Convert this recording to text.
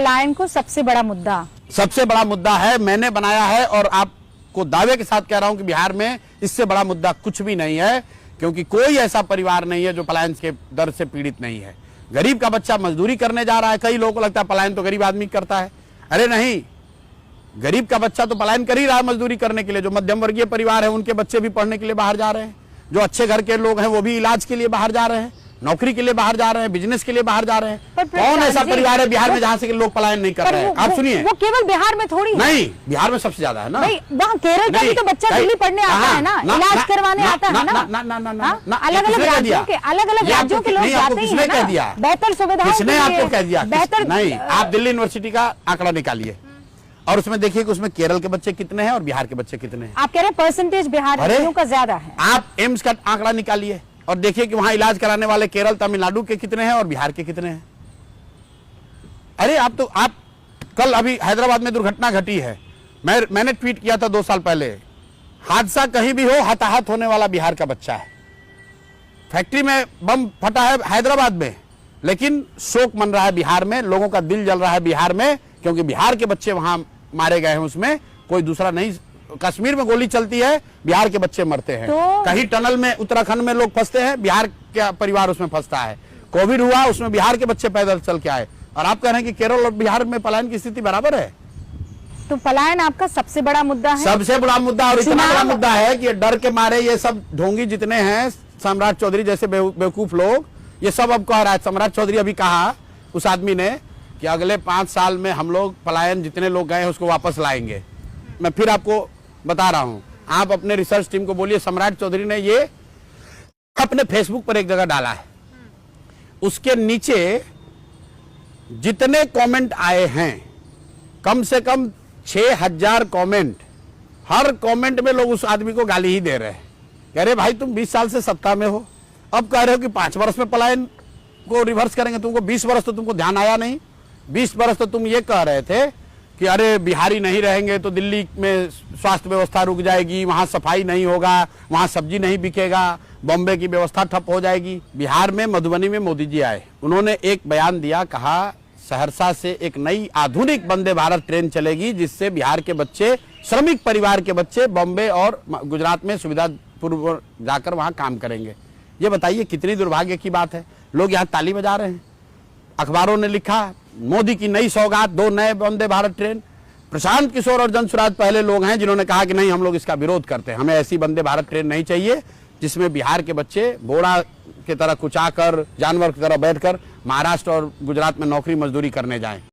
पलायन को सबसे बड़ा मुद्दा? सबसे बड़ा मुद्दा है, मैंने बनाया है और आपको दावे के साथ कह रहा हूं कि बिहार में इससे बड़ा मुद्दा कुछ भी नहीं है, क्योंकि कोई ऐसा परिवार नहीं है जो पलायन के दर से पीड़ित नहीं है। गरीब का बच्चा मजदूरी करने जा रहा है, कई लोगों को लगता है पलायन तो गरीब आदमी करता है। अरे नहीं, गरीब का बच्चा तो पलायन कर ही रहा है मजदूरी करने के लिए। जो मध्यम वर्गीय परिवार है उनके बच्चे भी पढ़ने के लिए बाहर जा रहे हैं, जो अच्छे घर के लोग हैं वो भी इलाज के लिए बाहर जा रहे हैं, नौकरी के लिए बाहर जा रहे हैं, बिजनेस के लिए बाहर जा रहे हैं। कौन ऐसा परिवार है बिहार में जहां से लोग पलायन नहीं कर रहे हैं? आप सुनिए, वो केवल बिहार में थोड़ी नहीं, बिहार में सबसे ज्यादा है ना। वहाँ केरल का भी तो बच्चा दिल्ली पढ़ने आता है ना, इलाज करवाने आता है ना। अलग अलग राज्यों के लोग जाते ही हैं ना, बेहतर सुविधाओं के लिए। किसने आपको कह दिया? बेहतर नहीं, आप दिल्ली यूनिवर्सिटी का आंकड़ा निकालिए और उसमें देखिए कि उसमें केरल के बच्चे कितने हैं और बिहार के बच्चे कितने हैं। आप कह रहे हैं परसेंटेज बिहार का ज्यादा है। आप एम्स का आंकड़ा निकालिए और देखिए कि वहां इलाज कराने वाले केरल तमिलनाडु के कितने हैं और बिहार के कितने हैं। अरे आप कल अभी हैदराबाद में दुर्घटना घटी है, मैंने ट्वीट किया था 2 साल पहले, हादसा कहीं भी हो हताहत होने वाला बिहार का बच्चा है। फैक्ट्री में बम फटा है हैदराबाद में, लेकिन शोक मन रहा है बिहार में, लोगों का दिल जल रहा है बिहार में, क्योंकि बिहार के बच्चे वहां मारे गए हैं, उसमें कोई दूसरा नहीं। कश्मीर में गोली चलती है, बिहार के बच्चे मरते हैं। कहीं टनल में उत्तराखंड में लोग फंसते हैं, बिहार का परिवार उसमें फंसता है। कोविड हुआ, उसमें बिहार के बच्चे पैदल चल के आए, और आप कह रहे हैं कि केरल और बिहार में पलायन की स्थिति बराबर है। तो पलायन आपका सबसे बड़ा मुद्दा है? सबसे बड़ा मुद्दा, और इतना बड़ा मुद्दा है कि डर के मारे ये सब ढोंगी जितने हैं, सम्राट चौधरी जैसे बेवकूफ लोग, ये सब अब कह रहा है। सम्राट चौधरी अभी कहा उस आदमी ने कि अगले 5 साल में हम लोग पलायन जितने लोग गए हैं उसको वापस लाएंगे। मैं फिर आपको बता रहा हूं, आप अपने रिसर्च टीम को बोलिए, सम्राट चौधरी ने ये अपने फेसबुक पर एक जगह डाला है, उसके नीचे जितने कमेंट आए हैं, कम से कम 6000 कमेंट, हर कमेंट में लोग उस आदमी को गाली ही दे रहे हैं। कह रहे भाई तुम 20 साल से सत्ता में हो, अब कह रहे हो कि 5 वर्ष में पलायन को रिवर्स करेंगे। तुमको 20 वर्ष तो तुमको ध्यान आया नहीं। 20 वर्ष तो तुम ये कह रहे थे कि अरे बिहारी नहीं रहेंगे तो दिल्ली में स्वास्थ्य व्यवस्था रुक जाएगी, वहां सफाई नहीं होगा, वहां सब्जी नहीं बिकेगा, बॉम्बे की व्यवस्था ठप हो जाएगी। बिहार में मधुबनी में मोदी जी आए, उन्होंने एक बयान दिया, कहा सहरसा से एक नई आधुनिक वंदे भारत ट्रेन चलेगी, जिससे बिहार के बच्चे, श्रमिक परिवार के बच्चे बॉम्बे और गुजरात में सुविधापूर्वक जाकर वहां काम करेंगे। ये बताइए कितनी दुर्भाग्य की बात है। लोग यहाँ ताली बजा रहे हैं, अखबारों ने लिखा मोदी की नई सौगात, 2 नए वंदे भारत ट्रेन। प्रशांत किशोर और जनसुराज पहले लोग हैं जिन्होंने कहा कि नहीं, हम लोग इसका विरोध करते हैं, हमें ऐसी वंदे भारत ट्रेन नहीं चाहिए जिसमें बिहार के बच्चे घोड़ा की तरह कुचाकर, जानवर की तरह बैठकर महाराष्ट्र और गुजरात में नौकरी मजदूरी करने जाएं।